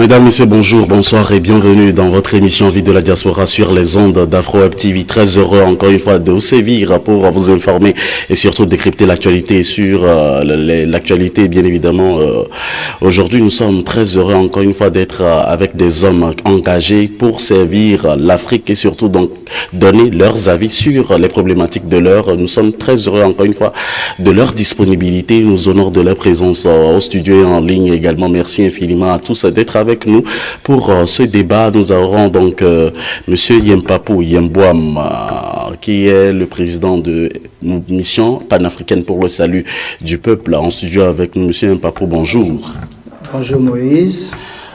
Mesdames, Messieurs, bonjour, bonsoir et bienvenue dans votre émission Vie de la Diaspora sur les ondes d'Afro Web TV. Très heureux encore une fois de vous sévir pour vous informer et surtout décrypter l'actualité sur l'actualité bien évidemment. Aujourd'hui, nous sommes très heureux encore une fois d'être avec des hommes engagés pour servir l'Afrique et surtout donc donner leurs avis sur les problématiques de l'heure. Nous sommes très heureux encore une fois de leur disponibilité. Nous honorons de leur présence au studio et en ligne également. Merci infiniment à tous d'être avec nous pour ce débat. Nous aurons donc Monsieur Yempapo Yembouam, qui est le président de Mission panafricaine pour le salut du peuple, en studio avec nous. Monsieur Yempapo, bonjour. Bonjour Moïse.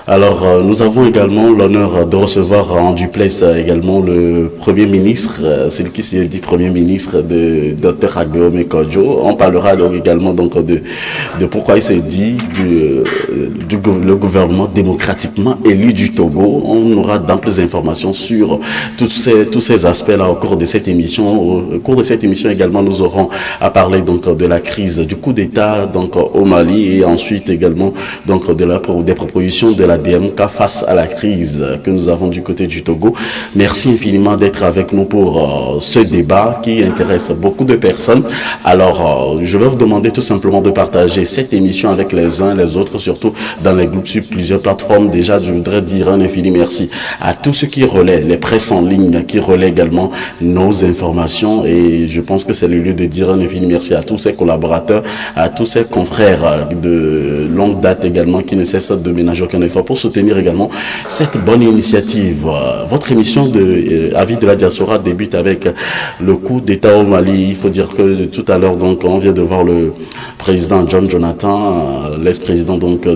Alors, nous avons également l'honneur de recevoir en duplex également le Premier ministre, celui qui se dit Premier ministre de Dr Agbeome Kodjo. On parlera donc également donc de pourquoi il se dit le gouvernement démocratiquement élu du Togo. On aura d'amples informations sur tous ces aspects-là au cours de cette émission. Au cours de cette émission également, nous aurons à parler donc de la crise du coup d'État donc au Mali et ensuite également donc des propositions de la DMK face à la crise que nous avons du côté du Togo. Merci infiniment d'être avec nous pour ce débat qui intéresse beaucoup de personnes. Alors, je vais vous demander tout simplement de partager cette émission avec les uns et les autres, surtout dans les groupes sur plusieurs plateformes. Déjà, je voudrais dire un infini merci à tous ceux qui relaient, les presses en ligne, qui relaient également nos informations. Et je pense que c'est le lieu de dire un infini merci à tous ces collaborateurs, à tous ces confrères de longue date également qui ne cessent de ménager aucun effort pour soutenir également cette bonne initiative. Votre émission de Avis de la Diaspora débute avec le coup d'État au Mali. Il faut dire que tout à l'heure, donc, on vient de voir le président John Jonathan, l'ex-président donc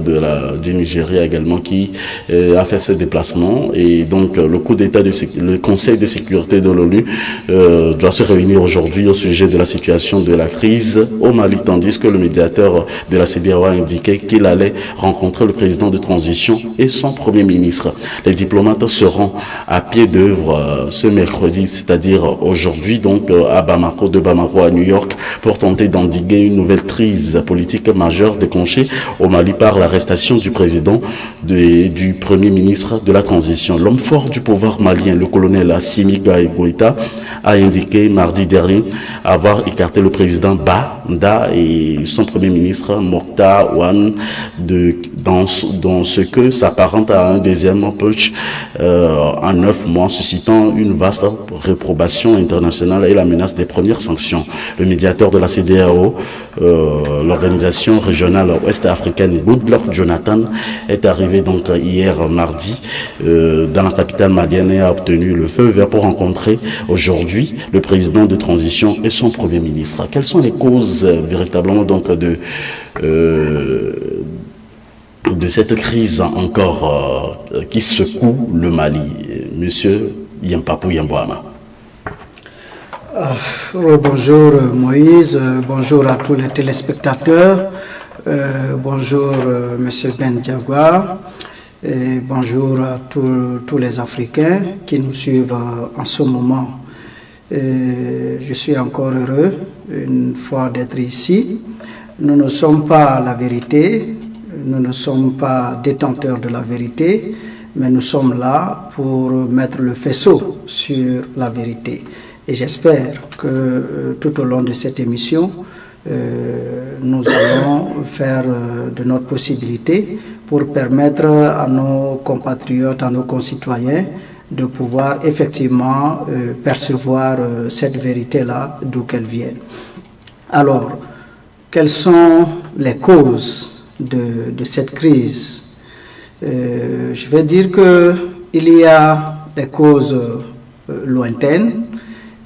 du Nigeria également, qui a fait ce déplacement. Et donc, le coup d'État, le Conseil de sécurité de l'ONU doit se réunir aujourd'hui au sujet de la situation de la crise au Mali, tandis que le médiateur de la CEDEAO a indiqué qu'il allait rencontrer le président de transition et son Premier ministre. Les diplomates seront à pied d'œuvre ce mercredi, c'est-à-dire aujourd'hui, donc à Bamako, de Bamako à New York, pour tenter d'endiguer une nouvelle crise politique majeure déclenchée au Mali par l'arrestation du président et du Premier ministre de la transition. L'homme fort du pouvoir malien, le colonel Assimi Goïta, a indiqué mardi dernier avoir écarté le président Banda et son Premier ministre Mokhtar Ouane dans ce que s'apparente à un deuxième putsch en 9 mois, suscitant une vaste réprobation internationale et la menace des premières sanctions. Le médiateur de la CEDEAO, l'organisation régionale ouest-africaine Goodluck Jonathan, est arrivé donc hier mardi dans la capitale malienne et a obtenu le feu vert pour rencontrer aujourd'hui le président de transition et son Premier ministre. Quelles sont les causes véritablement donc de cette crise encore qui secoue le Mali? Monsieur Yempapo Yembouam. Bonjour Moïse, bonjour à tous les téléspectateurs, bonjour Monsieur Ben Diagua, et bonjour à tous les Africains qui nous suivent en ce moment. Je suis encore heureux une fois d'être ici. Nous ne sommes pas la vérité. Nous ne sommes pas détenteurs de la vérité, mais nous sommes là pour mettre le faisceau sur la vérité. Et j'espère que tout au long de cette émission, nous allons faire de notre possibilité pour permettre à nos compatriotes, à nos concitoyens, de pouvoir effectivement percevoir cette vérité-là, d'où qu'elle vienne. Alors, quelles sont les causes de cette crise? Je vais dire qu'il y a les causes lointaines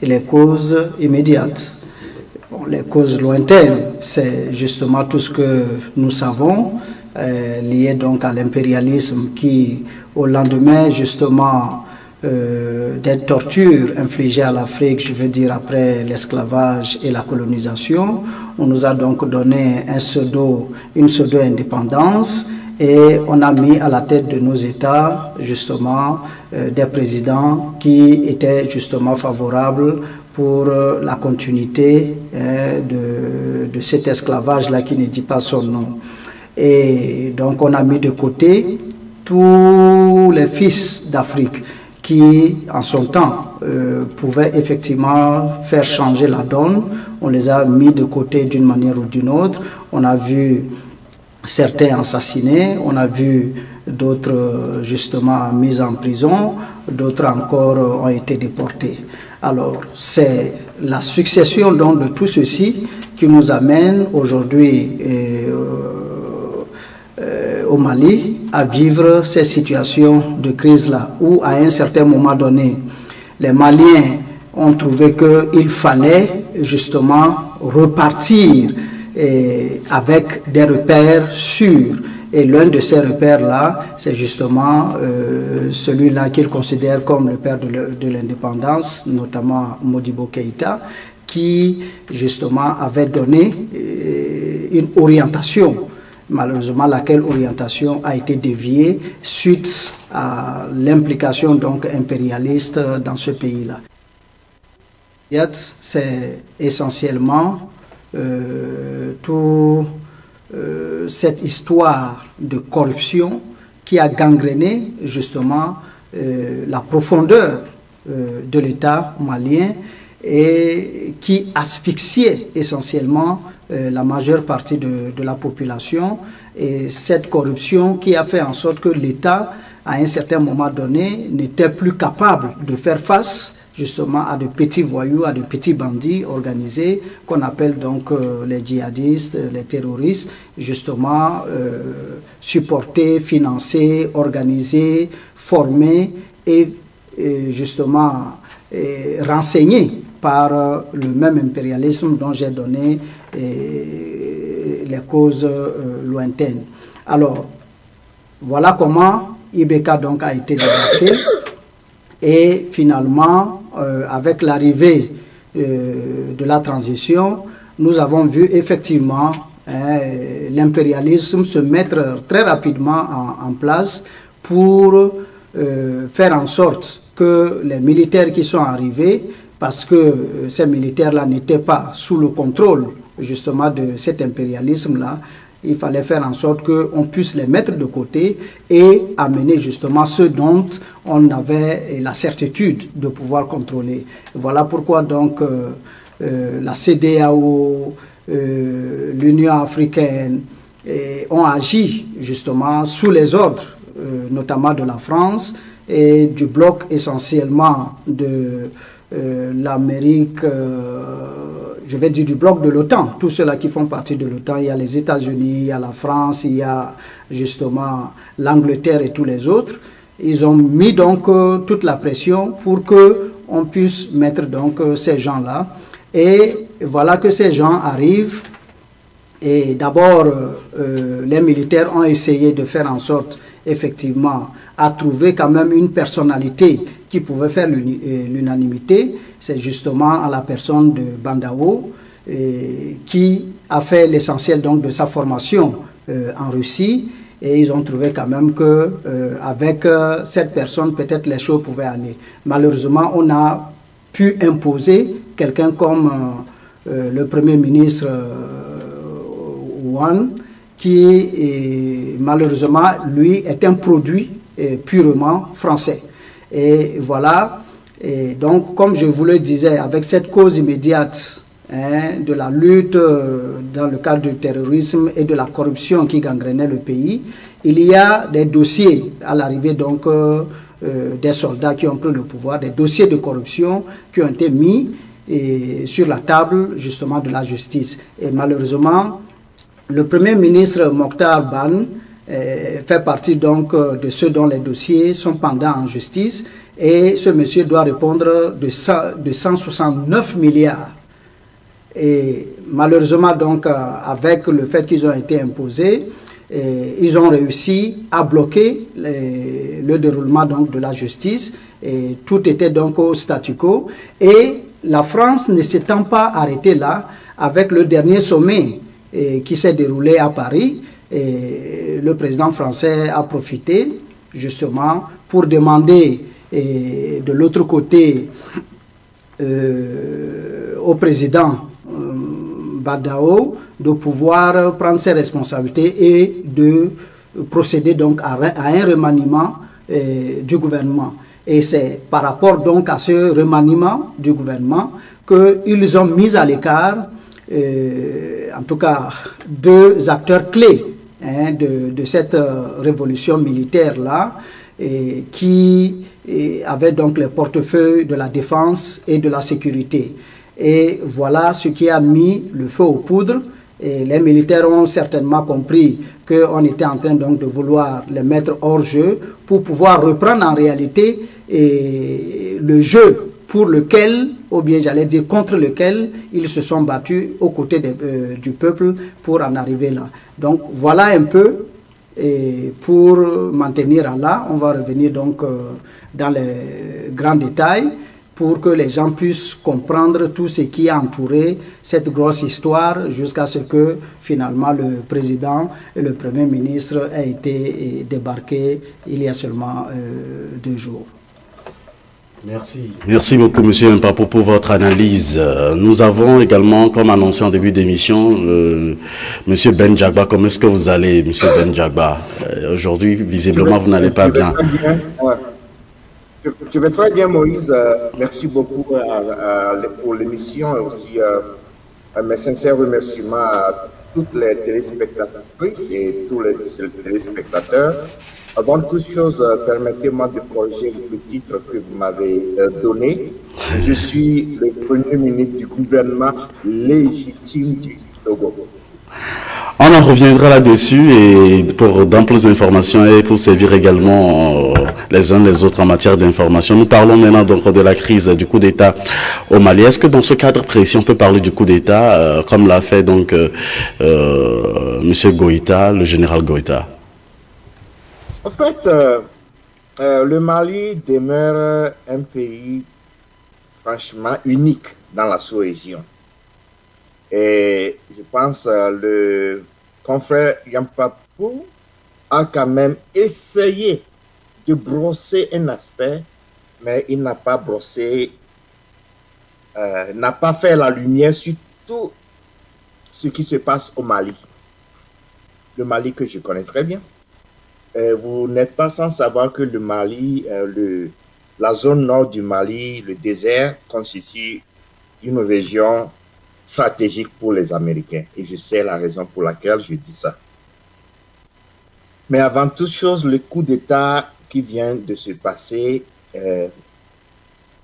et les causes immédiates. Bon, les causes lointaines, c'est justement tout ce que nous savons, lié donc à l'impérialisme qui, au lendemain justement des tortures infligées à l'Afrique, je veux dire après l'esclavage et la colonisation, on nous a donc donné une pseudo-indépendance et on a mis à la tête de nos États justement des présidents qui étaient justement favorables pour la continuité de cet esclavage-là qui ne dit pas son nom. Et donc on a mis de côté tous les fils d'Afrique qui, en son temps, pouvaient effectivement faire changer la donne. On les a mis de côté d'une manière ou d'une autre. On a vu certains assassinés, on a vu d'autres justement mis en prison, d'autres encore ont été déportés. Alors, c'est la succession donc de tout ceci qui nous amène aujourd'hui au Mali à vivre ces situations de crise-là, où à un certain moment donné, les Maliens ont trouvé qu'il fallait justement repartir avec des repères sûrs. Et l'un de ces repères-là, c'est justement celui-là qu'ils considèrent comme le père de l'indépendance, notamment Modibo Keïta, qui justement avait donné une orientation. Malheureusement, laquelle orientation a été déviée suite à l'implication donc impérialiste dans ce pays-là. C'est essentiellement cette histoire de corruption qui a gangréné justement la profondeur de l'État malien et qui asphyxiait essentiellement la majeure partie de la population, et cette corruption qui a fait en sorte que l'État, à un certain moment donné, n'était plus capable de faire face justement à de petits voyous, à de petits bandits organisés qu'on appelle donc les djihadistes, les terroristes, justement supportés, financés, organisés, formés et justement renseignés par le même impérialisme dont j'ai donné les causes lointaines. Alors, voilà comment Ibeka donc a été débarqué, et finalement, avec l'arrivée de la transition, nous avons vu effectivement l'impérialisme se mettre très rapidement en place pour faire en sorte que les militaires qui sont arrivés, parce que ces militaires-là n'étaient pas sous le contrôle justement de cet impérialisme-là, il fallait faire en sorte qu'on puisse les mettre de côté et amener justement ceux dont on avait la certitude de pouvoir contrôler. Voilà pourquoi donc la CEDEAO, l'Union africaine ont agi justement sous les ordres, notamment de la France et du bloc essentiellement de l'Amérique, je vais dire du bloc de l'OTAN, tous ceux-là qui font partie de l'OTAN. Il y a les États-Unis, il y a la France, il y a justement l'Angleterre et tous les autres. Ils ont mis donc toute la pression pour qu'on puisse mettre donc ces gens-là. Et voilà que ces gens arrivent. Et d'abord, les militaires ont essayé de faire en sorte, effectivement, à trouver quand même une personnalité qui pouvait faire l'unanimité. C'est justement à la personne de Bandao, qui a fait l'essentiel donc de sa formation en Russie. Et ils ont trouvé quand même que avec cette personne, peut-être les choses pouvaient aller. Malheureusement, on a pu imposer quelqu'un comme le Premier ministre Ouane, qui malheureusement, lui, est un produit purement français. Et voilà, et donc comme je vous le disais, avec cette cause immédiate de la lutte dans le cadre du terrorisme et de la corruption qui gangrénait le pays, il y a des dossiers à l'arrivée donc des soldats qui ont pris le pouvoir, des dossiers de corruption qui ont été mis sur la table justement de la justice. Et malheureusement, le Premier ministre Mokhtar Ban fait partie donc de ceux dont les dossiers sont pendants en justice, et ce monsieur doit répondre de 169 milliards. Et malheureusement donc avec le fait qu'ils ont été imposés, ils ont réussi à bloquer le déroulement donc de la justice, et tout était donc au statu quo. Et la France ne s'étant pas arrêtée là, avec le dernier sommet qui s'est déroulé à Paris, et le président français a profité justement pour demander de l'autre côté au président Badao de pouvoir prendre ses responsabilités et de procéder donc à un remaniement du gouvernement. Et c'est par rapport donc à ce remaniement du gouvernement qu'ils ont mis à l'écart, en tout cas, deux acteurs clés de cette révolution militaire-là, qui avaient donc le portefeuille de la défense et de la sécurité. Et voilà ce qui a mis le feu aux poudres. Et les militaires ont certainement compris qu'on était en train donc de vouloir les mettre hors jeu pour pouvoir reprendre en réalité le jeu pour lequel, ou bien j'allais dire contre lequel, ils se sont battus aux côtés du peuple pour en arriver là. Donc voilà un peu, et pour maintenir là, on va revenir donc dans les grands détails pour que les gens puissent comprendre tout ce qui a entouré cette grosse histoire jusqu'à ce que finalement le président et le premier ministre aient été débarqués il y a seulement 2 jours. Merci. Merci beaucoup, Monsieur Mpapo, pour votre analyse. Nous avons également, comme annoncé en début d'émission, Monsieur Ben Diagba. Comment est-ce que vous allez, Monsieur Ben Diagba? Aujourd'hui, visiblement, vous n'allez pas bien. Je vais très bien, Moïse. Merci beaucoup pour l'émission et aussi mes sincères remerciements à toutes les téléspectatrices et tous les téléspectateurs. Avant toute chose, permettez-moi de corriger le titre que vous m'avez donné. Je suis le premier ministre du gouvernement légitime du Togo. On en reviendra là-dessus et pour d'amples informations et pour servir également les uns les autres en matière d'information. Nous parlons maintenant donc de la crise du coup d'État au Mali. Est-ce que dans ce cadre précis, on peut parler du coup d'État comme l'a fait donc Monsieur Goïta, le général Goïta? En fait, le Mali demeure un pays franchement unique dans la sous-région. Et je pense le confrère Yampapou a quand même essayé de brosser un aspect, mais il n'a pas brossé, n'a pas fait la lumière sur tout ce qui se passe au Mali. Le Mali que je connais très bien. Vous n'êtes pas sans savoir que le Mali, la zone nord du Mali, le désert, constitue une région stratégique pour les Américains. Et je sais la raison pour laquelle je dis ça. Mais avant toute chose, le coup d'État qui vient de se passer,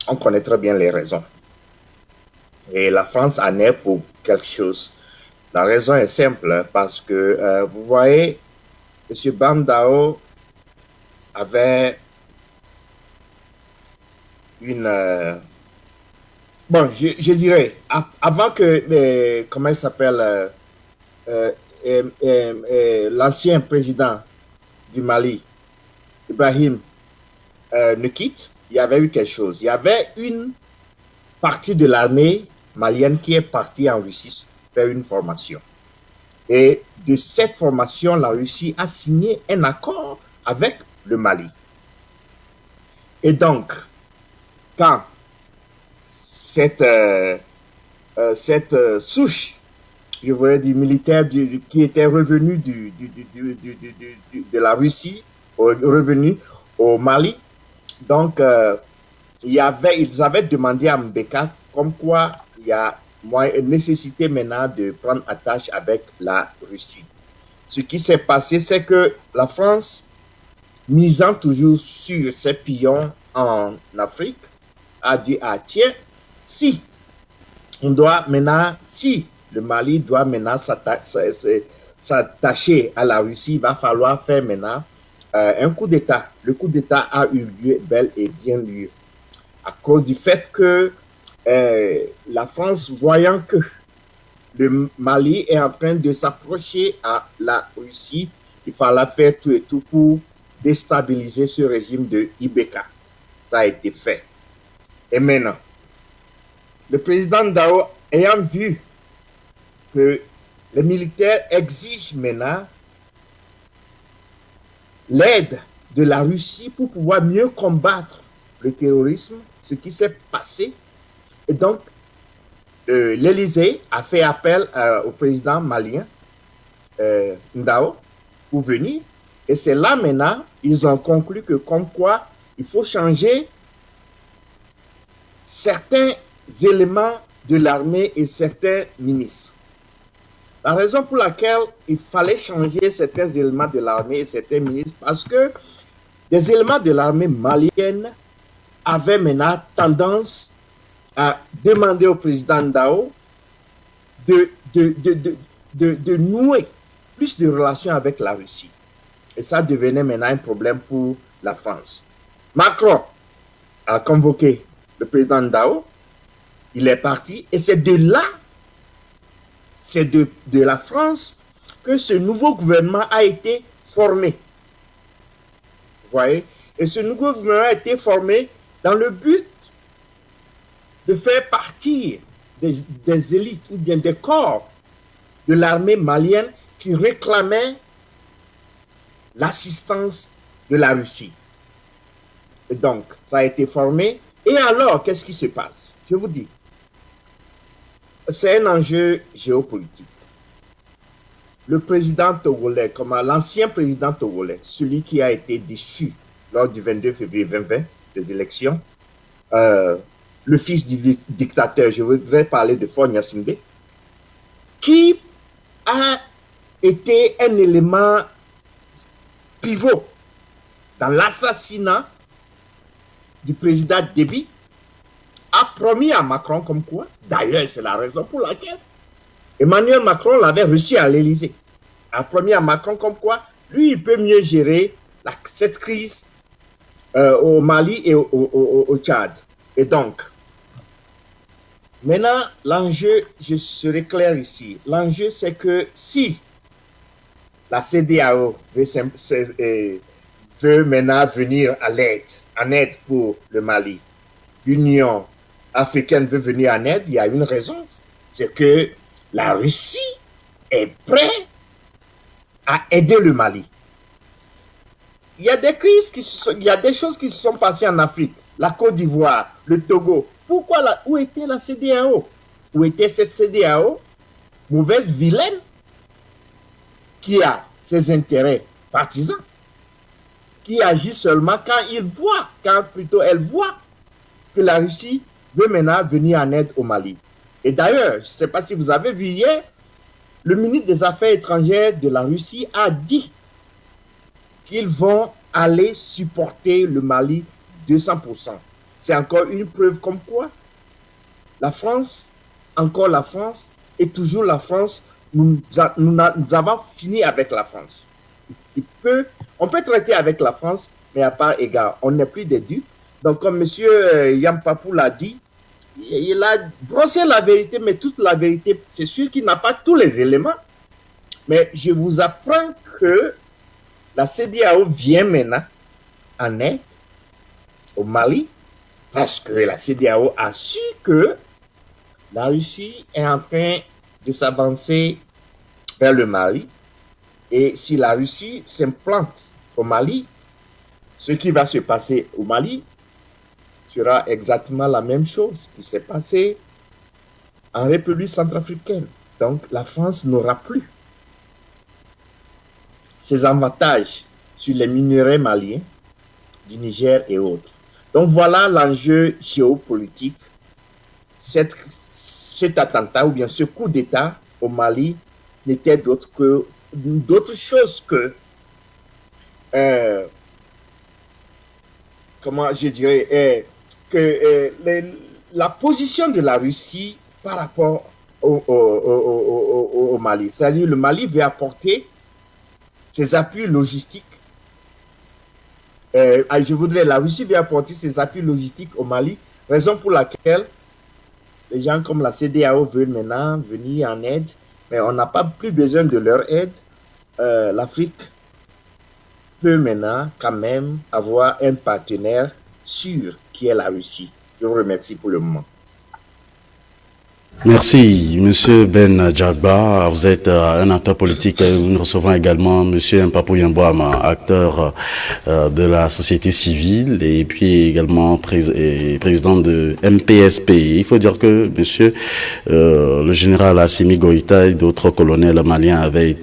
on connaît très bien les raisons. Et la France en est pour quelque chose. La raison est simple, parce que vous voyez, M. Bandao avait une... bon, je dirais, avant que, comment il s'appelle, l'ancien président du Mali, Ibrahim, ne quitte, il y avait eu quelque chose. Il y avait une partie de l'armée malienne qui est partie en Russie faire une formation. Et de cette formation, la Russie a signé un accord avec le Mali. Et donc, quand cette souche, je voudrais dire militaire, qui était revenue de la Russie, revenue au Mali, donc ils avaient demandé à Mbeka comme quoi il y a une nécessité maintenant de prendre attache avec la Russie. Ce qui s'est passé, c'est que la France, misant toujours sur ses pions en Afrique, a dit, ah tiens, si on doit maintenant, si le Mali doit maintenant s'attacher à la Russie, il va falloir faire maintenant un coup d'État. Le coup d'État a eu lieu, bel et bien lieu, à cause du fait que la France, voyant que le Mali est en train de s'approcher à la Russie, il fallait faire tout et tout pour déstabiliser ce régime de Ibeka. Ça a été fait. Et maintenant, le président Dao, ayant vu que les militaires exigent maintenant l'aide de la Russie pour pouvoir mieux combattre le terrorisme, ce qui s'est passé. Et donc, l'Élysée a fait appel au président malien, Ndao, pour venir. Et c'est là maintenant, ils ont conclu que comme quoi, il faut changer certains éléments de l'armée et certains ministres. La raison pour laquelle il fallait changer certains éléments de l'armée et certains ministres, parce que des éléments de l'armée malienne avaient maintenant tendance à demander au président Ndao de nouer plus de relations avec la Russie. Et ça devenait maintenant un problème pour la France. Macron a convoqué le président Ndao, il est parti, et c'est de là, c'est de la France que ce nouveau gouvernement a été formé. Vous voyez? Et ce nouveau gouvernement a été formé dans le but de faire partir des élites ou bien des corps de l'armée malienne qui réclamaient l'assistance de la Russie. Et donc, ça a été formé. Et alors, qu'est-ce qui se passe? Je vous dis, c'est un enjeu géopolitique. Le président togolais, comme l'ancien président togolais, celui qui a été déchu lors du 22 février 2020, des élections, le fils du dictateur, je voudrais parler de Faure Gnassingbé, qui a été un élément pivot dans l'assassinat du président Déby, a promis à Macron comme quoi, d'ailleurs c'est la raison pour laquelle Emmanuel Macron l'avait reçu à l'Élysée, a promis à Macron comme quoi, lui il peut mieux gérer cette crise au Mali et au Tchad. Et donc, maintenant l'enjeu, je serai clair ici, l'enjeu c'est que si la CEDEAO veut maintenant venir en aide pour le Mali, l'Union africaine veut venir en aide, il y a une raison, c'est que la Russie est prête à aider le Mali. Il y a des crises, il y a des choses qui se sont passées en Afrique, la Côte d'Ivoire, le Togo. Pourquoi où était la CEDEAO? Où était cette CEDEAO, mauvaise, vilaine, qui a ses intérêts partisans, qui agit seulement quand elle voit que la Russie veut maintenant venir en aide au Mali. Et d'ailleurs, je ne sais pas si vous avez vu hier, le ministre des Affaires étrangères de la Russie a dit qu'ils vont aller supporter le Mali 200%. C'est encore une preuve comme quoi la France, encore la France, et toujours la France, nous avons fini avec la France. On peut traiter avec la France, mais à part égard, on n'est plus des dupes. Donc, comme M. Yampapou l'a dit, il a brossé la vérité, mais toute la vérité, c'est sûr qu'il n'a pas tous les éléments. Mais je vous apprends que la CEDEAO vient maintenant en aide au Mali, parce que la CEDEAO a su que la Russie est en train de s'avancer vers le Mali. Et si la Russie s'implante au Mali, ce qui va se passer au Mali sera exactement la même chose qui s'est passé en République centrafricaine. Donc la France n'aura plus ses avantages sur les minerais maliens du Niger et autres. Donc voilà l'enjeu géopolitique. Cet attentat ou bien ce coup d'État au Mali n'était d'autre chose que comment je dirais la position de la Russie par rapport au Mali. C'est-à-dire le Mali veut apporter ses appuis logistiques. La Russie veut apporter ses appuis logistiques au Mali, raison pour laquelle les gens comme la CEDEAO veulent maintenant venir en aide, mais on n'a pas plus besoin de leur aide. L'Afrique peut maintenant quand même avoir un partenaire sûr qui est la Russie. Je vous remercie pour le moment. Merci, Monsieur Ben Djagba. Vous êtes un acteur politique. Nous recevons également Monsieur Mpapou Yambouama, acteur de la société civile et puis également président de MPSP. Il faut dire que Monsieur le général Assimi Goïta et d'autres colonels maliens avaient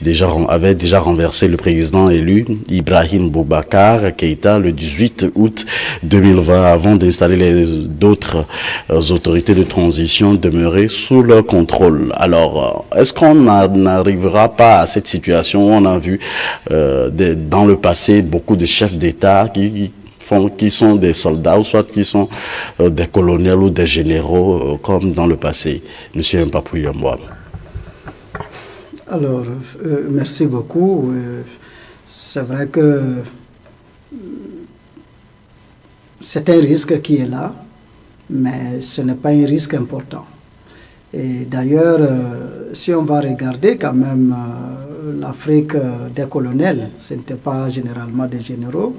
déjà renversé le président élu Ibrahim Boubacar Keïta le 18 août 2020 avant d'installer d'autres autorités de transition demeurer sous leur contrôle. Alors, est-ce qu'on n'arrivera pas à cette situation où on a vu dans le passé beaucoup de chefs d'État qui sont des soldats ou soit qui sont des colonels ou des généraux comme dans le passé? Monsieur Mpapou Yambouama. Alors, merci beaucoup. C'est vrai que c'est un risque qui est là, mais ce n'est pas un risque important. Et d'ailleurs, si on va regarder quand même l'Afrique des colonels, ce n'était pas généralement des généraux,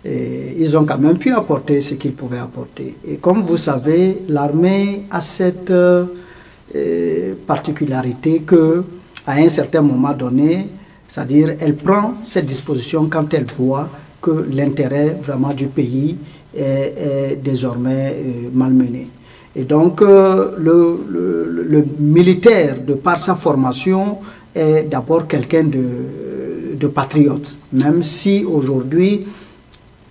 et ils ont quand même pu apporter ce qu'ils pouvaient apporter. Et comme vous savez, l'armée a cette particularité que, à un certain moment donné, c'est-à-dire elle prend cette disposition quand elle voit que l'intérêt vraiment du pays est désormais malmené. Et donc, le militaire, de par sa formation, est d'abord quelqu'un de patriote. Même si aujourd'hui,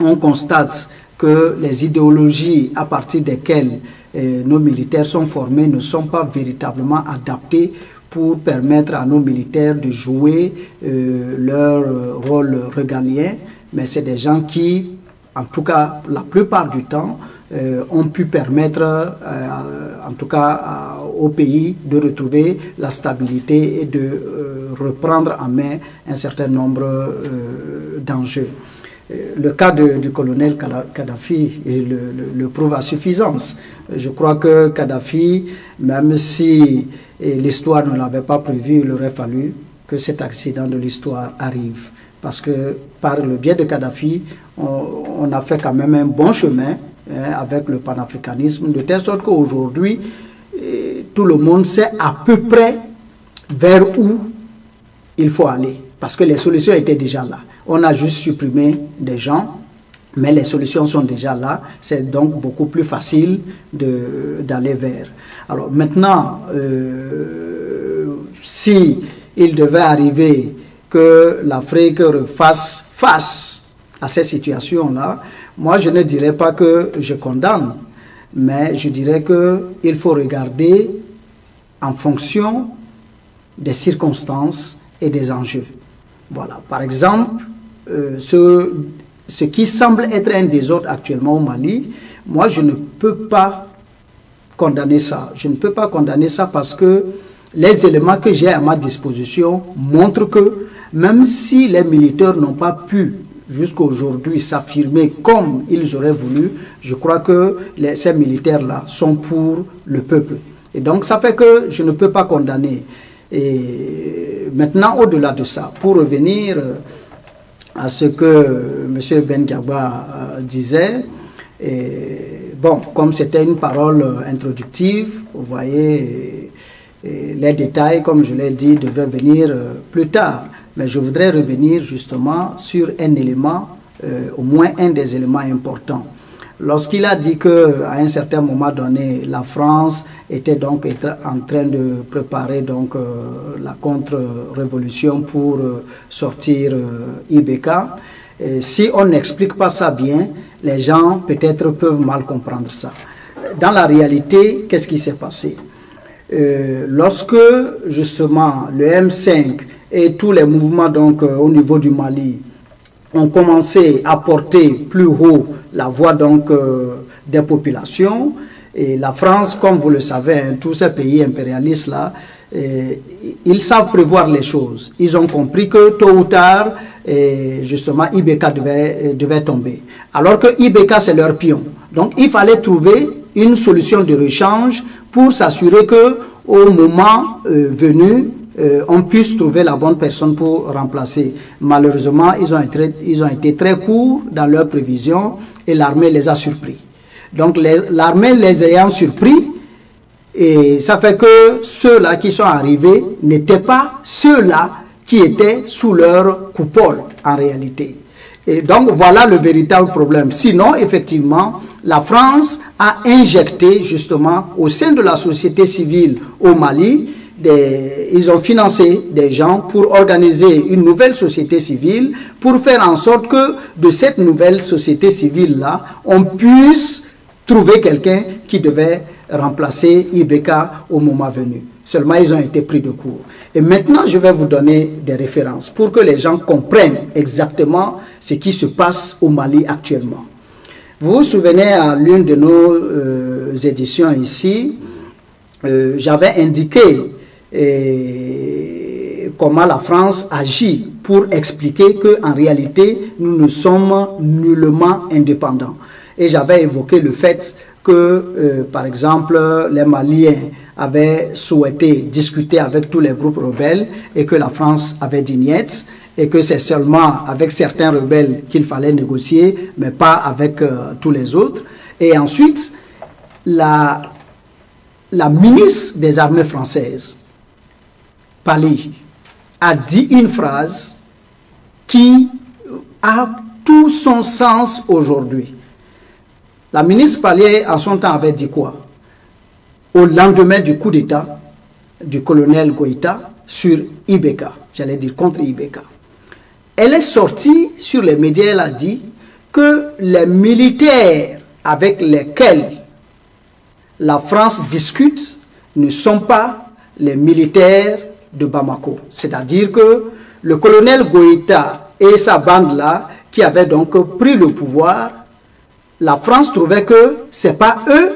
on constate que les idéologies à partir desquelles nos militaires sont formés ne sont pas véritablement adaptées pour permettre à nos militaires de jouer leur rôle régalien. Mais c'est des gens qui, en tout cas, la plupart du temps, ont pu permettre, en tout cas, au pays de retrouver la stabilité et de reprendre en main un certain nombre d'enjeux. Le cas du colonel Kadhafi le prouve à suffisance. Je crois que Kadhafi, même si l'histoire ne l'avait pas prévu, il aurait fallu que cet accident de l'histoire arrive. Parce que par le biais de Kadhafi, on a fait quand même un bon chemin avec le panafricanisme, de telle sorte qu'aujourd'hui, tout le monde sait à peu près vers où il faut aller. Parce que les solutions étaient déjà là. On a juste supprimé des gens, mais les solutions sont déjà là. C'est donc beaucoup plus facile d'aller vers. Alors maintenant, si il devait arriver que l'Afrique fasse face à ces situations-là, moi je ne dirais pas que je condamne, mais je dirais qu'il faut regarder en fonction des circonstances et des enjeux. Voilà. Par exemple, ce qui semble être un désordre actuellement au Mali, moi je ne peux pas condamner ça. Je ne peux pas condamner ça parce que les éléments que j'ai à ma disposition montrent que même si les militaires n'ont pas pu jusqu'à aujourd'hui s'affirmer comme ils auraient voulu, je crois que ces militaires-là sont pour le peuple. Et donc ça fait que je ne peux pas condamner. Et maintenant, au-delà de ça, pour revenir à ce que M. Ben Djagba disait, bon, comme c'était une parole introductive, vous voyez, les détails, comme je l'ai dit, devraient venir plus tard. Mais je voudrais revenir justement sur un élément, au moins un des éléments importants. Lorsqu'il a dit qu'à un certain moment donné, la France était donc en train de préparer donc, la contre-révolution pour sortir IBK, si on n'explique pas ça bien, les gens peut-être peuvent mal comprendre ça. Dans la réalité, qu'est-ce qui s'est passé? Lorsque justement le M5 et tous les mouvements donc, au niveau du Mali ont commencé à porter plus haut la voix donc, des populations, et la France, comme vous le savez, hein, tous ces pays impérialistes-là, ils savent prévoir les choses. Ils ont compris que tôt ou tard, justement, IBK devait tomber. Alors que IBK, c'est leur pion. Donc, il fallait trouver une solution de rechange pour s'assurer qu'au moment venu, on puisse trouver la bonne personne pour remplacer. Malheureusement, ils ont été très courts dans leurs prévisions et l'armée les a surpris. Donc l'armée les ayant surpris, Et ça fait que ceux-là qui sont arrivés n'étaient pas ceux-là qui étaient sous leur coupole en réalité. Et donc voilà le véritable problème. Sinon, effectivement, la France a injecté justement au sein de la société civile au Mali, ils ont financé des gens pour organiser une nouvelle société civile, pour faire en sorte que de cette nouvelle société civile-là, on puisse trouver quelqu'un qui devait remplacer Ibeka au moment venu. Seulement, ils ont été pris de court. Et maintenant, je vais vous donner des références pour que les gens comprennent exactement ce qui se passe au Mali actuellement. Vous vous souvenez, à l'une de nos éditions ici, j'avais indiqué comment la France agit pour expliquer qu'en réalité, nous ne sommes nullement indépendants. Et j'avais évoqué le fait que, par exemple, les Maliens avaient souhaité discuter avec tous les groupes rebelles et que la France avait dit niet, et que c'est seulement avec certains rebelles qu'il fallait négocier, mais pas avec tous les autres. Et ensuite, la ministre des Armées françaises, Pali, a dit une phrase qui a tout son sens aujourd'hui. La ministre Pali, en son temps, avait dit quoi? Au lendemain du coup d'État du colonel Goïta sur Ibeka, j'allais dire contre Ibeka. Elle est sortie sur les médias, elle a dit que les militaires avec lesquels la France discute ne sont pas les militaires de Bamako. C'est-à-dire que le colonel Goïta et sa bande-là, qui avaient donc pris le pouvoir, la France trouvait que ce n'est pas eux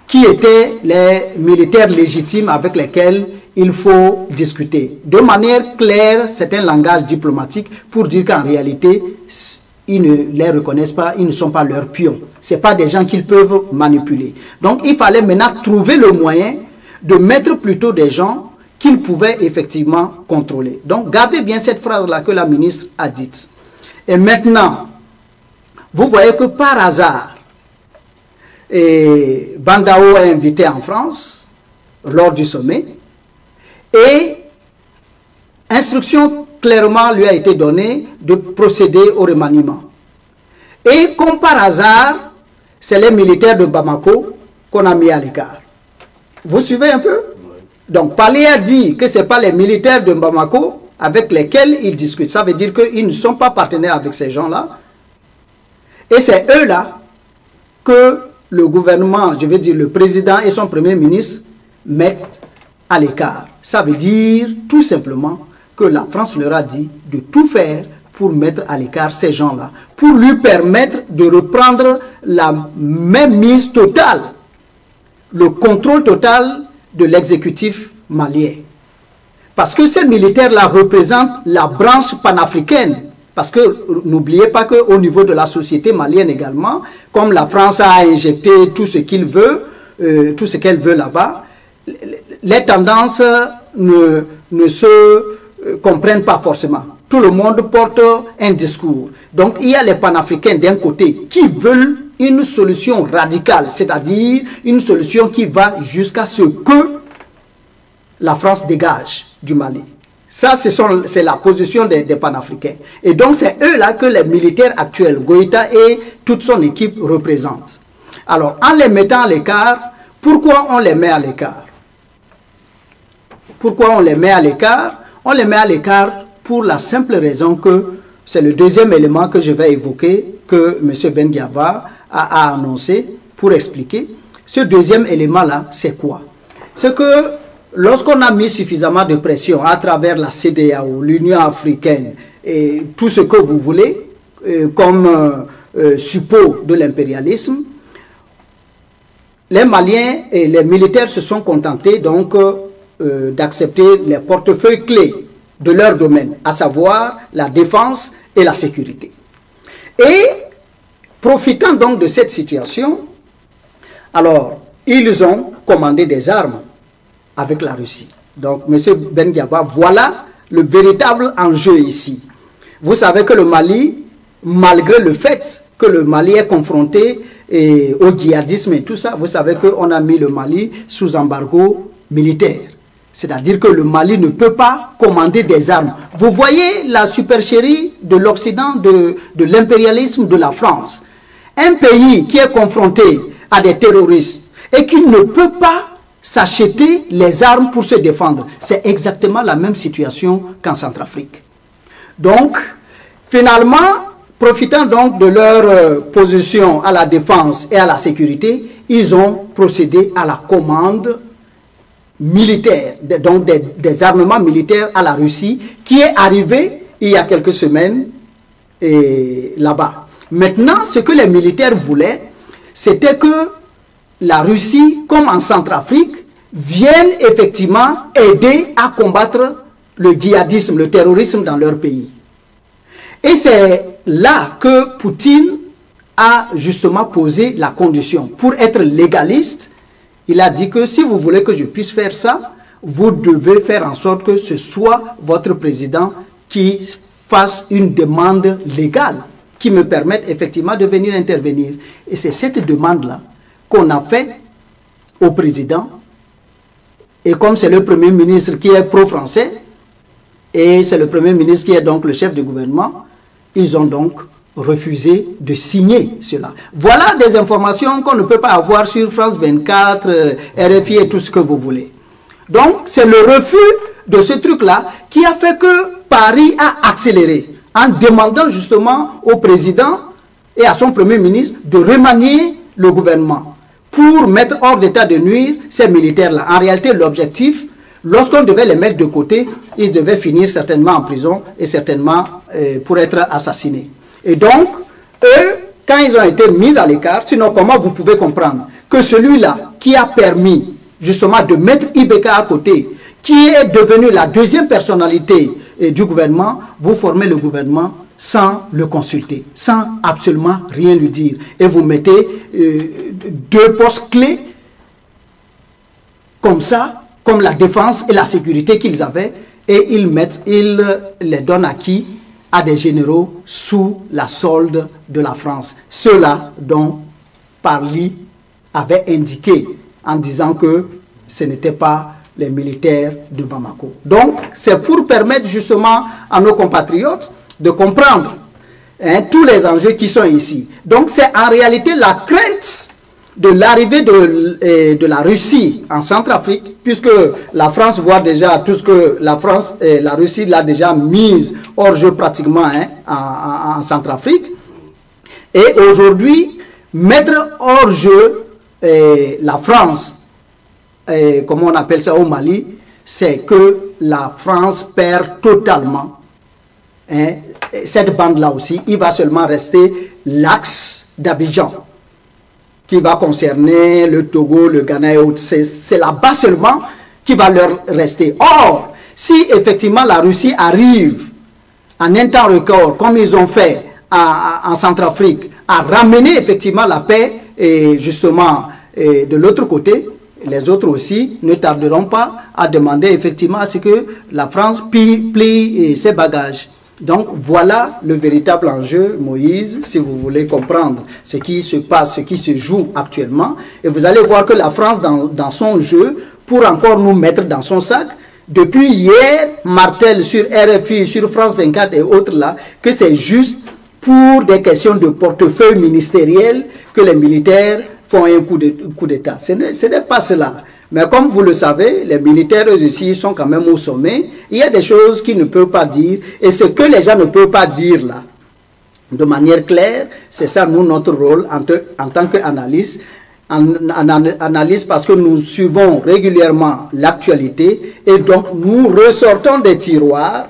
qui étaient les militaires légitimes avec lesquels il faut discuter. De manière claire, c'est un langage diplomatique pour dire qu'en réalité, ils ne les reconnaissent pas, ils ne sont pas leurs pions. Ce n'est pas des gens qu'ils peuvent manipuler. Donc il fallait maintenant trouver le moyen de mettre plutôt des gens qu'ils pouvaient effectivement contrôler. Donc gardez bien cette phrase-là que la ministre a dite. Et maintenant, vous voyez que par hasard, et Bandao est invité en France lors du sommet et instruction clairement lui a été donnée de procéder au remaniement. Et comme par hasard, c'est les militaires de Bamako qu'on a mis à l'écart. Vous suivez un peu? Donc Palais a dit que ce n'est pas les militaires de Bamako avec lesquels ils discutent. Ça veut dire qu'ils ne sont pas partenaires avec ces gens-là. Et c'est eux-là que le gouvernement, je veux dire le président et son premier ministre, mettent à l'écart. Ça veut dire tout simplement que la France leur a dit de tout faire pour mettre à l'écart ces gens-là, pour lui permettre de reprendre la même mise totale, le contrôle total de l'exécutif malien. Parce que ces militaires-là représentent la branche panafricaine. Parce que n'oubliez pas qu'au niveau de la société malienne également, comme la France a injecté tout ce qu'il veut, tout ce qu'elle veut là-bas, les tendances ne se comprennent pas forcément. Tout le monde porte un discours. Donc il y a les panafricains d'un côté qui veulent une solution radicale, c'est-à-dire une solution qui va jusqu'à ce que la France dégage du Mali. Ça, c'est la position des panafricains. Et donc, c'est eux-là que les militaires actuels, Goïta et toute son équipe représentent. Alors, en les mettant à l'écart, pourquoi on les met à l'écart? Pourquoi on les met à l'écart? On les met à l'écart pour la simple raison que c'est le deuxième élément que je vais évoquer, que M. Ben-Giava a annoncé pour expliquer. Ce deuxième élément-là, c'est quoi? C'est que lorsqu'on a mis suffisamment de pression à travers la CEDEAO, l'Union africaine et tout ce que vous voulez comme suppôt de l'impérialisme, les Maliens et les militaires se sont contentés donc d'accepter les portefeuilles clés de leur domaine, à savoir la défense et la sécurité. Et profitant donc de cette situation, alors ils ont commandé des armes avec la Russie. Donc, M. Ben-Giava, voilà le véritable enjeu ici. Vous savez que le Mali, malgré le fait que le Mali est confronté et au djihadisme et tout ça, vous savez qu'on a mis le Mali sous embargo militaire. C'est-à-dire que le Mali ne peut pas commander des armes. Vous voyez la supercherie de l'Occident, de l'impérialisme de la France. Un pays qui est confronté à des terroristes et qui ne peut pas s'acheter les armes pour se défendre. C'est exactement la même situation qu'en Centrafrique. Donc, finalement, profitant donc de leur position à la défense et à la sécurité, ils ont procédé à la commande militaire, donc des armements militaires à la Russie, qui est arrivé il y a quelques semaines là-bas. Maintenant, ce que les militaires voulaient, c'était que la Russie, comme en Centrafrique, vienne effectivement aider à combattre le djihadisme, le terrorisme dans leur pays. Et c'est là que Poutine a justement posé la condition. Pour être légaliste, il a dit que si vous voulez que je puisse faire ça, vous devez faire en sorte que ce soit votre président qui fasse une demande légale qui me permette effectivement de venir intervenir. Et c'est cette demande-là qu'on a fait au président. Et comme c'est le Premier ministre qui est pro-français, et c'est le Premier ministre qui est donc le chef du gouvernement, ils ont donc refusé de signer cela. Voilà des informations qu'on ne peut pas avoir sur France 24, RFI et tout ce que vous voulez. Donc, c'est le refus de ce truc-là qui a fait que Paris a accéléré en demandant justement au président et à son Premier ministre de remanier le gouvernement pour mettre hors d'état de nuire ces militaires-là. En réalité, l'objectif, lorsqu'on devait les mettre de côté, ils devaient finir certainement en prison et certainement pour être assassinés. Et donc, eux, quand ils ont été mis à l'écart, sinon comment vous pouvez comprendre que celui-là qui a permis justement de mettre Ibeka à côté, qui est devenu la deuxième personnalité du gouvernement, vous formez le gouvernement sans le consulter, sans absolument rien lui dire. Et vous mettez deux postes clés comme ça, comme la défense et la sécurité qu'ils avaient, et ils les donnent à qui? À des généraux sous la solde de la France. Ceux-là dont Parly avait indiqué en disant que ce n'était pas les militaires de Bamako. Donc, c'est pour permettre justement à nos compatriotes de comprendre tous les enjeux qui sont ici. Donc, c'est en réalité la crainte de l'arrivée de la Russie en Centrafrique, puisque la France voit déjà tout ce que la Russie l'a déjà mise hors jeu pratiquement en Centrafrique. Et aujourd'hui, mettre hors jeu la France, comment on appelle ça au Mali, c'est que la France perd totalement cette bande-là aussi. Il va seulement rester l'axe d'Abidjan, qui va concerner le Togo, le Ghana et autres. C'est là-bas seulement qui va leur rester. Or, si effectivement la Russie arrive en un temps record, comme ils ont fait en Centrafrique, à ramener effectivement la paix, et justement de l'autre côté, les autres aussi ne tarderont pas à demander effectivement à ce que la France plie ses bagages. Donc voilà le véritable enjeu, Moïse, si vous voulez comprendre ce qui se passe, ce qui se joue actuellement. Et vous allez voir que la France, dans son jeu, pour encore nous mettre dans son sac, depuis hier, martèle sur RFI, sur France 24 et autres là, que c'est juste pour des questions de portefeuille ministériel que les militaires font un coup d'État. Ce n'est pas cela. Mais comme vous le savez, les militaires eux aussi sont quand même au sommet. Il y a des choses qu'ils ne peuvent pas dire. Et ce que les gens ne peuvent pas dire là, de manière claire, c'est ça nous notre rôle en tant qu'analyste. Analyse parce que nous suivons régulièrement l'actualité et donc nous ressortons des tiroirs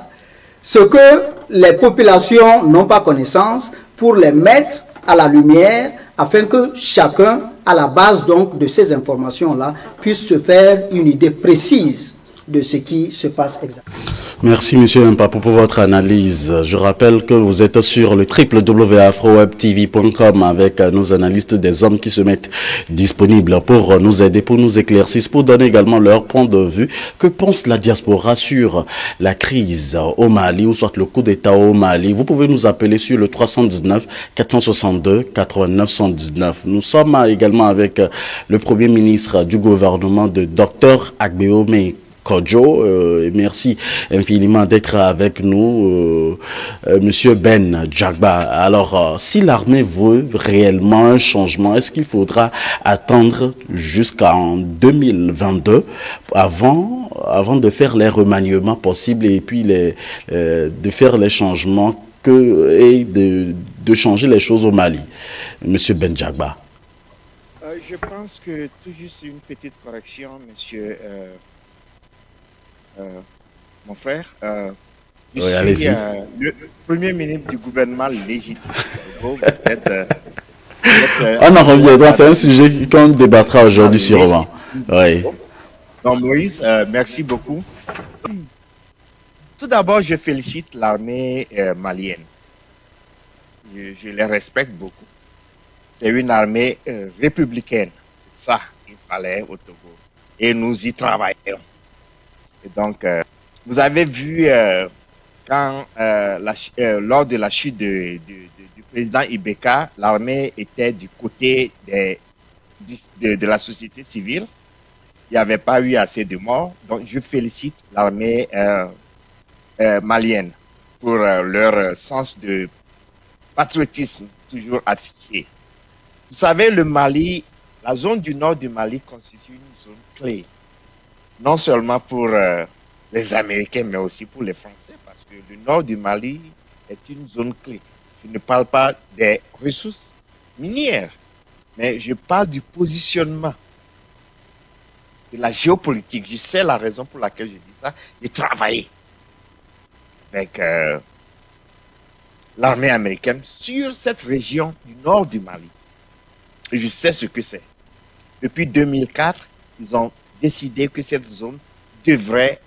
ce que les populations n'ont pas connaissance pour les mettre à la lumière afin que chacun, à la base donc de ces informations-là, puisse se faire une idée précise de ce qui se passe exactement. Merci Monsieur Mpapo pour votre analyse. Je rappelle que vous êtes sur le www.afrowebtv.com avec nos analystes des hommes qui se mettent disponibles pour nous aider, pour nous éclaircir, pour donner également leur point de vue. Que pense la diaspora sur la crise au Mali ou soit le coup d'État au Mali? Vous pouvez nous appeler sur le 319 462 89 119. Nous sommes également avec le Premier ministre du gouvernement de Dr Agbeome Kodjo. Merci infiniment d'être avec nous, Monsieur Ben Djagba. Alors, si l'armée veut réellement un changement, est-ce qu'il faudra attendre jusqu'en 2022 avant de faire les remaniements possibles et puis de faire les changements et de changer les choses au Mali? Monsieur Ben Djagba. Je pense que tout juste une petite correction, monsieur mon frère. Je suis le premier ministre du gouvernement légitime. On en reviendra, c'est un sujet qu'on débattra aujourd'hui sûrement. Oui. Donc Moïse, merci beaucoup. Tout d'abord, je félicite l'armée malienne. Je les respecte beaucoup. C'est une armée républicaine. Ça, il fallait au Togo. Et nous y travaillons. Et donc, vous avez vu quand, lors de la chute du président Ibeka, l'armée était du côté de la société civile. Il n'y avait pas eu assez de morts. Donc, je félicite l'armée malienne pour leur sens de patriotisme toujours affiché. Vous savez, le Mali, la zone du nord du Mali constitue une zone clé. Non seulement pour les Américains, mais aussi pour les Français, parce que le nord du Mali est une zone clé. Je ne parle pas des ressources minières, mais je parle du positionnement, de la géopolitique. Je sais la raison pour laquelle je dis ça. J'ai travaillé avec l'armée américaine sur cette région du nord du Mali. Et je sais ce que c'est. Depuis 2004, ils ont décidé que cette zone devrait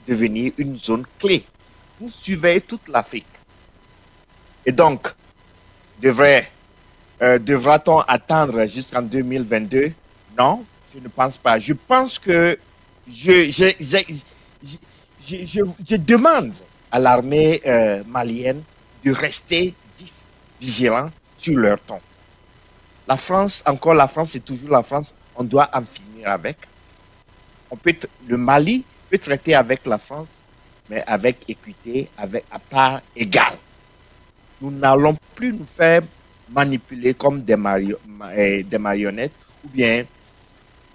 devenir une zone clé pour surveiller toute l'Afrique. Et donc, devra-t-on attendre jusqu'en 2022? Non, je ne pense pas. Je pense que je demande à l'armée malienne de rester vigilant sur leur ton. La France, c'est toujours la France, on doit en finir avec. Le Mali peut traiter avec la France, mais avec équité, à part égale. Nous n'allons plus nous faire manipuler comme des marionnettes ou bien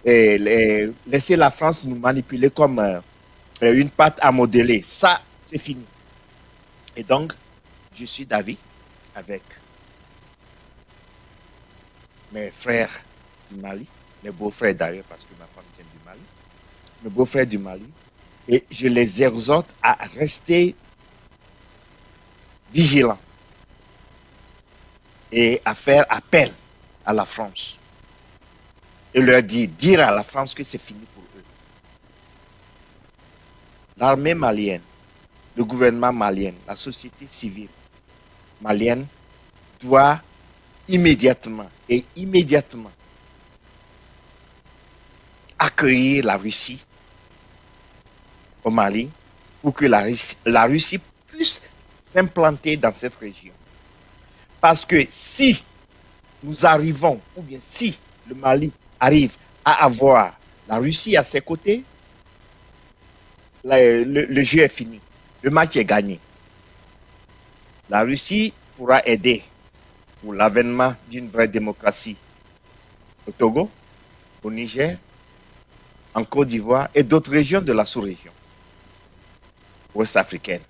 laisser la France nous manipuler comme une pâte à modeler. Ça, c'est fini. Et donc, je suis d'avis avec mes frères du Mali, mes beaux-frères d'ailleurs, parce que ma femme vient du Mali, mes beaux-frères du Mali, et je les exhorte à rester vigilants et à faire appel à la France et leur dire à la France que c'est fini pour eux. L'armée malienne, le gouvernement malien, la société civile malienne doit immédiatement accueillir la Russie au Mali pour que la Russie puisse s'implanter dans cette région. Parce que si nous arrivons, ou bien si le Mali arrive à avoir la Russie à ses côtés, le jeu est fini. Le match est gagné. La Russie pourra aider pour l'avènement d'une vraie démocratie au Togo, au Niger, en Côte d'Ivoire et d'autres régions de la sous-région ouest-africaine.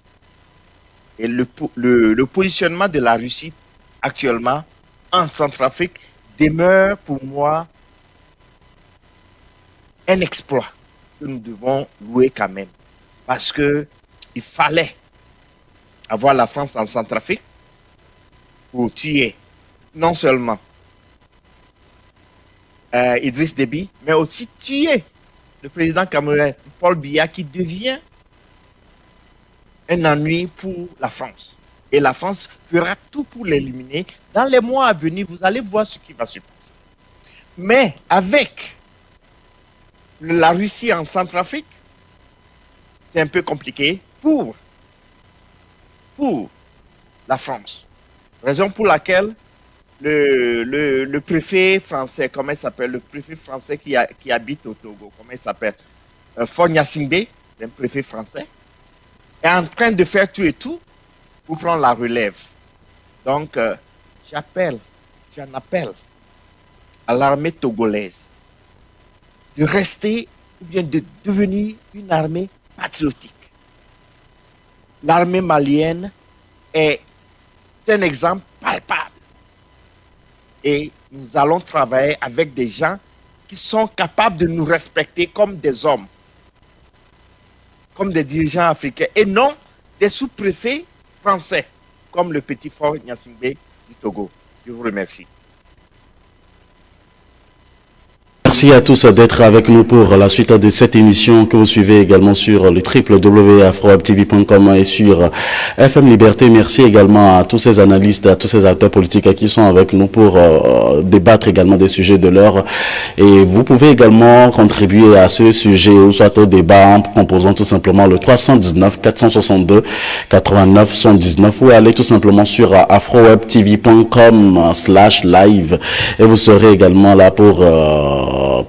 Et le positionnement de la Russie actuellement en Centrafrique demeure pour moi un exploit que nous devons louer quand même. Parce que il fallait avoir la France en Centrafrique pour tuer non seulement Idriss Déby, mais aussi tuer le président camerounais Paul Biya qui devient un ennui pour la France. Et la France fera tout pour l'éliminer. Dans les mois à venir, vous allez voir ce qui va se passer. Mais avec la Russie en Centrafrique, c'est un peu compliqué pour la France. Raison pour laquelle le préfet français, comment il s'appelle, le préfet français qui habite au Togo, comment il s'appelle, Faure Gnassingbé, c'est un préfet français, est en train de faire tout et tout pour prendre la relève. Donc, j'en appelle à l'armée togolaise de rester ou bien de devenir une armée patriotique. L'armée malienne est un exemple palpable. Et nous allons travailler avec des gens qui sont capables de nous respecter comme des hommes, comme des dirigeants africains, et non des sous-préfets français, comme le petit Faure Gnassingbé du Togo. Je vous remercie. Merci à tous d'être avec nous pour la suite de cette émission que vous suivez également sur le www.afrowebtv.com et sur FM Liberté. Merci également à tous ces analystes, à tous ces acteurs politiques qui sont avec nous pour débattre également des sujets de l'heure. Et vous pouvez également contribuer à ce sujet ou soit au débat en composant tout simplement le 319 462 89 119 ou aller tout simplement sur afrowebtv.com/live et vous serez également là pour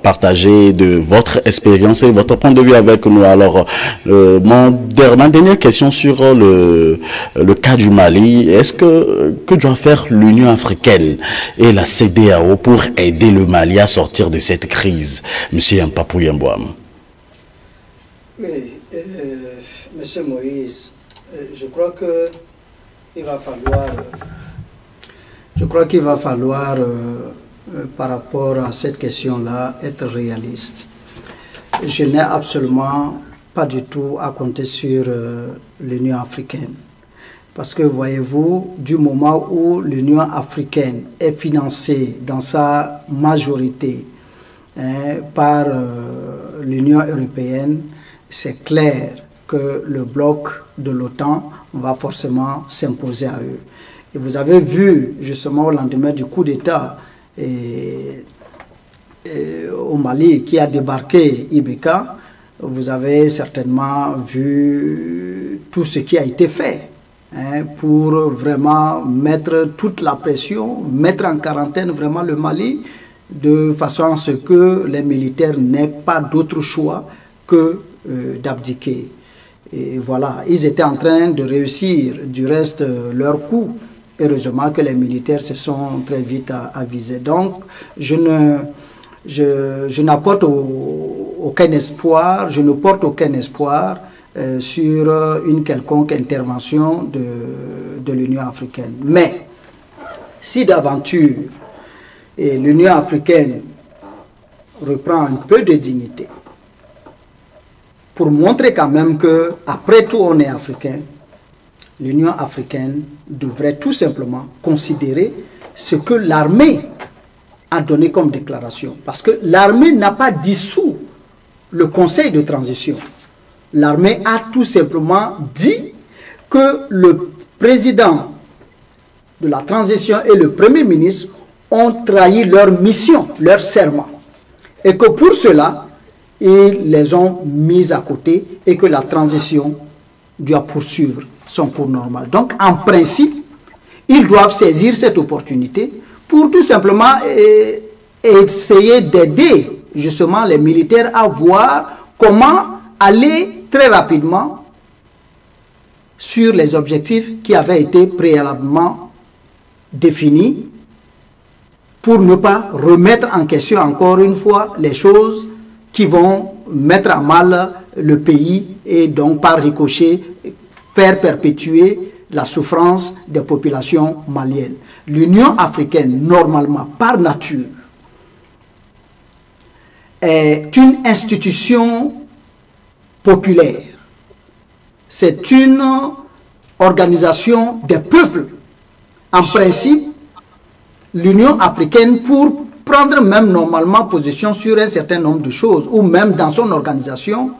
partager de votre expérience et votre point de vue avec nous. Alors, ma dernière question sur le cas du Mali, est-ce que doit faire l'Union africaine et la CEDEAO pour aider le Mali à sortir de cette crise? Monsieur Mpapou Yambouam. Oui, Monsieur Moïse, je crois qu'il va falloir par rapport à cette question-là, être réaliste. Je n'ai absolument pas du tout à compter sur l'Union africaine. Parce que, voyez-vous, du moment où l'Union africaine est financée dans sa majorité par l'Union européenne, c'est clair que le bloc de l'OTAN va forcément s'imposer à eux. Et vous avez vu, justement, au lendemain du coup d'État, au Mali qui a débarqué Ibeka, vous avez certainement vu tout ce qui a été fait pour vraiment mettre toute la pression, mettre en quarantaine vraiment le Mali de façon à ce que les militaires n'aient pas d'autre choix que d'abdiquer. Et voilà, ils étaient en train de réussir du reste leur coup. Heureusement que les militaires se sont très vite avisés. Donc, je n'apporte aucun espoir, je ne porte aucun espoir sur une quelconque intervention de l'Union africaine. Mais, si d'aventure l'Union africaine reprend un peu de dignité, pour montrer quand même qu'après tout on est africain, l'Union africaine devrait tout simplement considérer ce que l'armée a donné comme déclaration. Parce que l'armée n'a pas dissous le conseil de transition. L'armée a tout simplement dit que le président de la transition et le premier ministre ont trahi leur mission, leur serment. Et que pour cela, ils les ont mis à côté et que la transition doit poursuivre son cours normal. Donc, en principe, ils doivent saisir cette opportunité pour tout simplement essayer d'aider justement les militaires à voir comment aller très rapidement sur les objectifs qui avaient été préalablement définis pour ne pas remettre en question encore une fois les choses qui vont mettre à mal le pays et donc par ricochet faire perpétuer la souffrance des populations maliennes. L'Union africaine, normalement, par nature, est une institution populaire. C'est une organisation des peuples. En principe, l'Union africaine, pour prendre même normalement position sur un certain nombre de choses, ou même dans son organisation,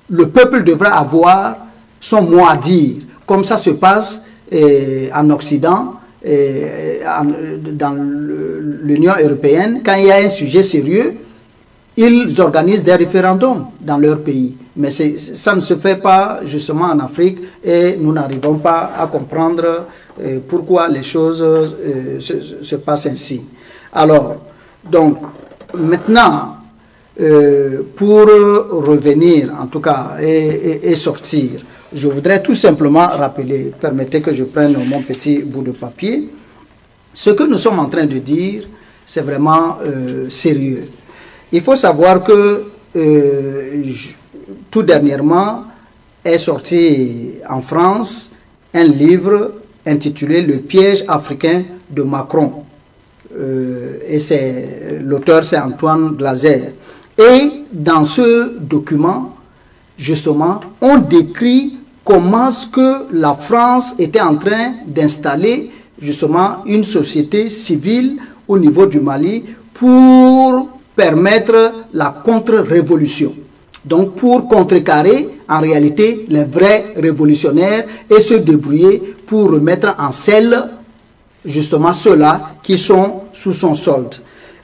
le peuple devrait avoir son mot à dire, comme ça se passe en Occident, dans l'Union européenne, quand il y a un sujet sérieux, ils organisent des référendums dans leur pays. Mais ça ne se fait pas justement en Afrique et nous n'arrivons pas à comprendre pourquoi les choses se passent ainsi. Alors, donc, maintenant, pour revenir en tout cas et sortir, je voudrais tout simplement rappeler, permettez que je prenne mon petit bout de papier, ce que nous sommes en train de dire, c'est vraiment sérieux. Il faut savoir que tout dernièrement est sorti en France un livre intitulé « Le piège africain de Macron ». Et l'auteur, c'est Antoine Glaser. Et dans ce document, justement, on décrit comment est-ce que la France était en train d'installer justement une société civile au niveau du Mali pour permettre la contre-révolution. Donc pour contrecarrer en réalité les vrais révolutionnaires et se débrouiller pour remettre en selle justement ceux-là qui sont sous son solde.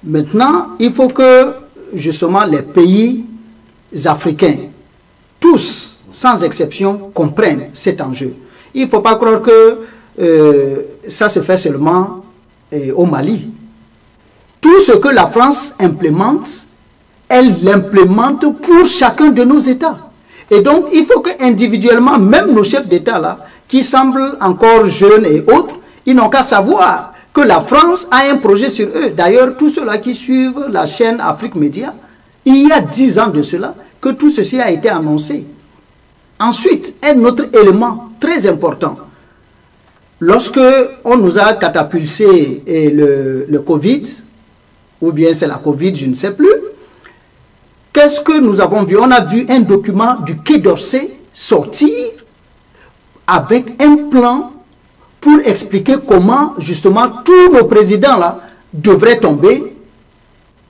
Maintenant, il faut que justement les pays africains, tous sans exception, comprennent cet enjeu. Il ne faut pas croire que ça se fait seulement au Mali. Tout ce que la France implémente, elle l'implémente pour chacun de nos États. Et donc, il faut que individuellement, même nos chefs d'État là, qui semblent encore jeunes et autres, ils n'ont qu'à savoir que la France a un projet sur eux. D'ailleurs, tous ceux-là qui suivent la chaîne Afrique Média, il y a 10 ans de cela, que tout ceci a été annoncé. Ensuite, un autre élément très important. Lorsque on nous a catapulté le Covid, ou bien c'est la Covid, je ne sais plus, qu'est-ce que nous avons vu? On a vu un document du Quai d'Orsay sortir avec un plan pour expliquer comment justement tous nos présidents là devraient tomber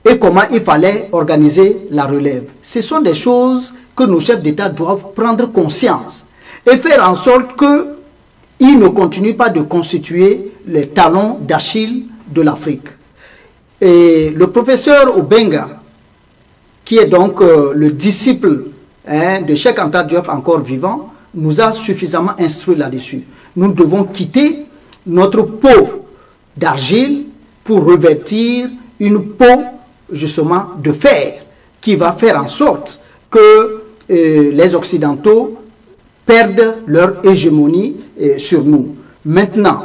et comment il fallait organiser la relève. Ce sont des choses que nos chefs d'État doivent prendre conscience et faire en sorte qu'ils ne continuent pas de constituer les talons d'Achille de l'Afrique. Et le professeur Obenga, qui est donc le disciple de Cheikh Anta Diop encore vivant, nous a suffisamment instruit là-dessus. Nous devons quitter notre peau d'argile pour revêtir une peau justement de fer qui va faire en sorte que les Occidentaux perdent leur hégémonie sur nous. Maintenant,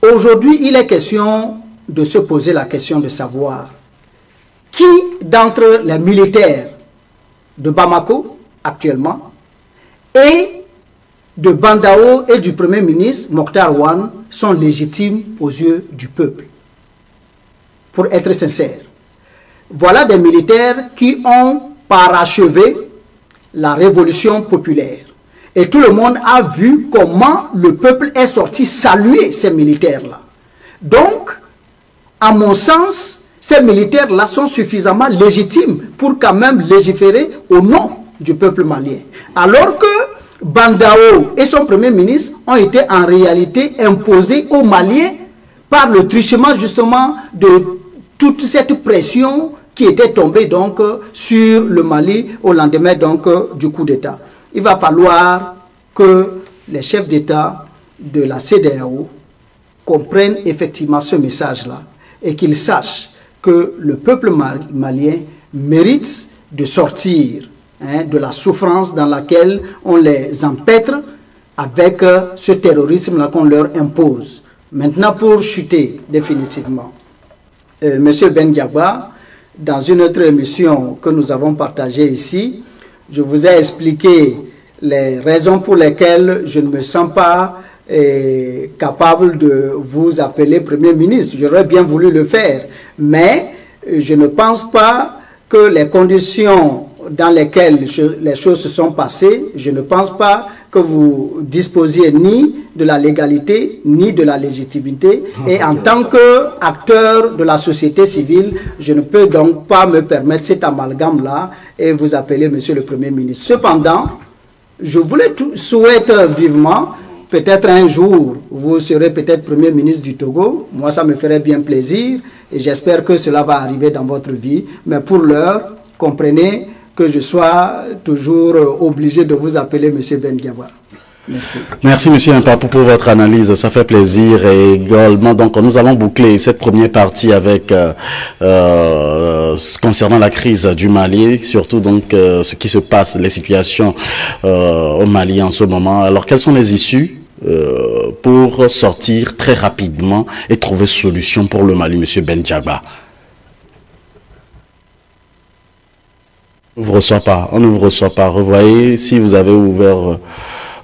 aujourd'hui, il est question de se poser la question de savoir qui d'entre les militaires de Bamako actuellement et de Bandao et du Premier ministre Mokhtar Ouane sont légitimes aux yeux du peuple. Pour être sincère, voilà des militaires qui ont parachevé la révolution populaire. Et tout le monde a vu comment le peuple est sorti saluer ces militaires-là. Donc, à mon sens, ces militaires-là sont suffisamment légitimes pour quand même légiférer au nom du peuple malien. Alors que Bandao et son Premier ministre ont été en réalité imposés aux Maliens par le truchement justement de toute cette pression qui était tombée donc sur le Mali au lendemain donc du coup d'État. Il va falloir que les chefs d'État de la CEDEAO comprennent effectivement ce message-là et qu'ils sachent que le peuple malien mérite de sortir de la souffrance dans laquelle on les empêtre avec ce terrorisme-là qu'on leur impose. Maintenant, pour chuter définitivement, M. Ben Diagba, dans une autre émission que nous avons partagée ici, je vous ai expliqué les raisons pour lesquelles je ne me sens pas capable de vous appeler Premier ministre. J'aurais bien voulu le faire, mais je ne pense pas que les conditions dans lesquelles les choses se sont passées, je ne pense pas que vous disposiez ni de la légalité, ni de la légitimité. Et en tant qu'acteur de la société civile, je ne peux donc pas me permettre cet amalgame-là et vous appeler Monsieur le Premier ministre. Cependant, je souhaite vivement, peut-être un jour, vous serez peut-être Premier ministre du Togo. Moi, ça me ferait bien plaisir et j'espère que cela va arriver dans votre vie. Mais pour l'heure, comprenez que je sois toujours obligé de vous appeler M. Ben Diawa. Merci. Merci Monsieur Mpapou pour votre analyse, ça fait plaisir. Et également, donc nous allons boucler cette première partie avec concernant la crise du Mali, surtout donc ce qui se passe, les situations au Mali en ce moment. Alors quelles sont les issues pour sortir très rapidement et trouver solution pour le Mali, Monsieur Ben Diawa? On ne vous reçoit pas, on ne vous reçoit pas. Revoyez si vous avez ouvert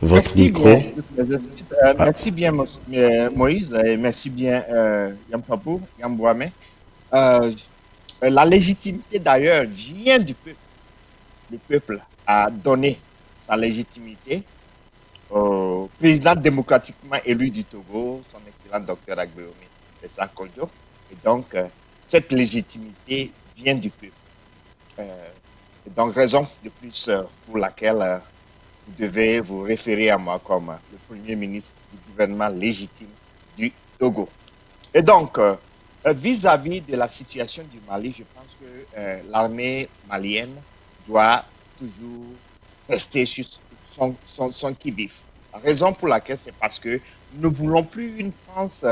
votre micro. Merci bien Moïse, et merci bien Yampapou, Yambouame. La légitimité d'ailleurs vient du peuple. Le peuple a donné sa légitimité au président démocratiquement élu du Togo, son excellent docteur Agbeomi Essa Kodjo. Et donc, cette légitimité vient du peuple. Et donc, raison de plus pour laquelle vous devez vous référer à moi comme le Premier ministre du gouvernement légitime du Togo. Et donc, vis-à-vis de la situation du Mali, je pense que l'armée malienne doit toujours rester sur son qui-vive. La raison pour laquelle, c'est parce que nous ne voulons plus une France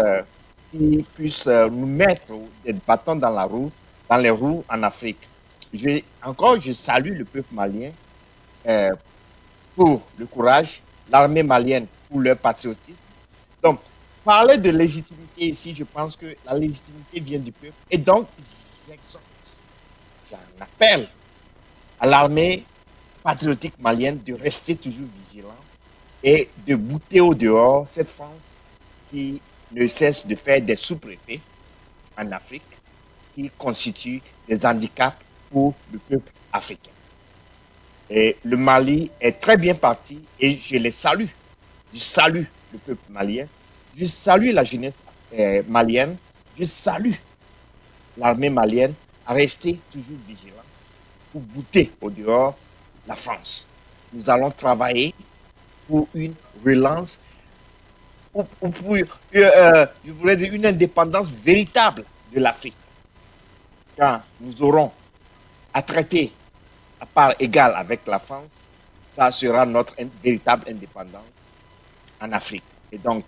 qui puisse nous mettre des bâtons dans les roues en Afrique. Je salue le peuple malien pour le courage, l'armée malienne pour leur patriotisme. Donc, parler de légitimité ici, je pense que la légitimité vient du peuple. Et donc, j'exhorte, j'en appelle à l'armée patriotique malienne de rester toujours vigilant et de bouter au dehors cette France qui ne cesse de faire des sous-préfets en Afrique, qui constituent des handicaps pour le peuple africain. Et le Mali est très bien parti et je les salue. Je salue le peuple malien, je salue la jeunesse malienne, je salue l'armée malienne à rester toujours vigilant pour bouter au dehors la France. Nous allons travailler pour une relance, je voudrais dire une indépendance véritable de l'Afrique. Quand nous aurons à traiter à part égale avec la France, ça sera notre véritable indépendance en Afrique. Et donc,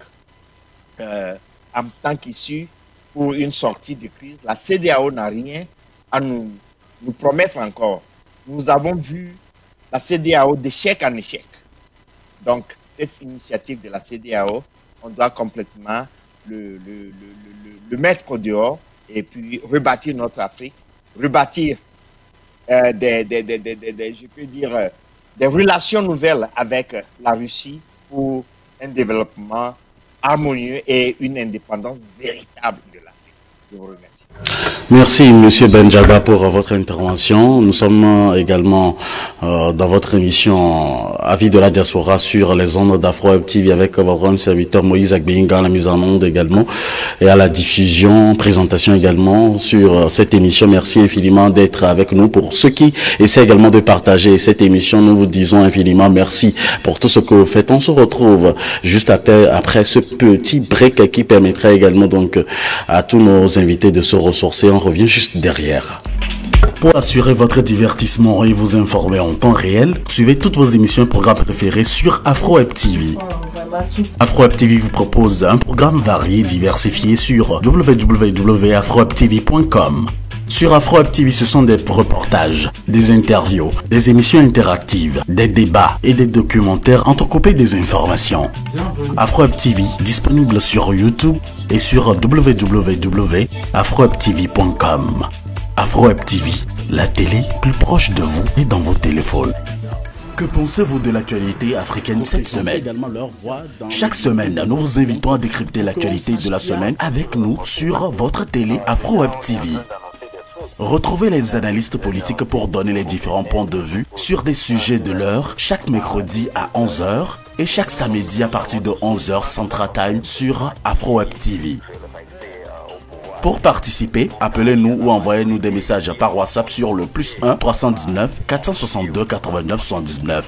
en tant qu'issue pour une sortie de crise, la CEDEAO n'a rien à nous promettre encore. Nous avons vu la CEDEAO d'échec en échec. Donc, cette initiative de la CEDEAO, on doit complètement le mettre au dehors et puis rebâtir notre Afrique, rebâtir je peux dire, des relations nouvelles avec la Russie pour un développement harmonieux et une indépendance véritable de l'Afrique. Je vous remercie. Merci Monsieur Ben Diawa pour votre intervention. Nous sommes également dans votre émission Avis de la diaspora sur les ondes d'Afro Web TV avec votre serviteur Moïse Agbeyinga à la mise en onde également et à la diffusion, présentation également sur cette émission. Merci infiniment d'être avec nous. Pour ceux qui essaient également de partager cette émission, nous vous disons infiniment merci pour tout ce que vous faites. On se retrouve juste après ce petit break qui permettra également donc à tous nos invités de se ressourcer. On revient juste derrière. Pour assurer votre divertissement et vous informer en temps réel, suivez toutes vos émissions et programmes préférés sur Afro Web TV. Afro Web TV vous propose un programme varié, diversifié sur www.afrowebtv.com. Sur Afro Web TV, ce sont des reportages, des interviews, des émissions interactives, des débats et des documentaires entrecoupés des informations. Afro Web TV, disponible sur YouTube et sur www.afrowebtv.com. Afro Web TV, la télé plus proche de vous et dans vos téléphones. Que pensez-vous de l'actualité africaine cette semaine? Chaque semaine, nous vous invitons à décrypter l'actualité de la semaine avec nous sur votre télé Afro Web TV. Retrouvez les analystes politiques pour donner les différents points de vue sur des sujets de l'heure chaque mercredi à 11 h et chaque samedi à partir de 11 h Central Time sur Afro Web TV. Pour participer, appelez-nous ou envoyez-nous des messages par WhatsApp sur le +1 319 462 89 79.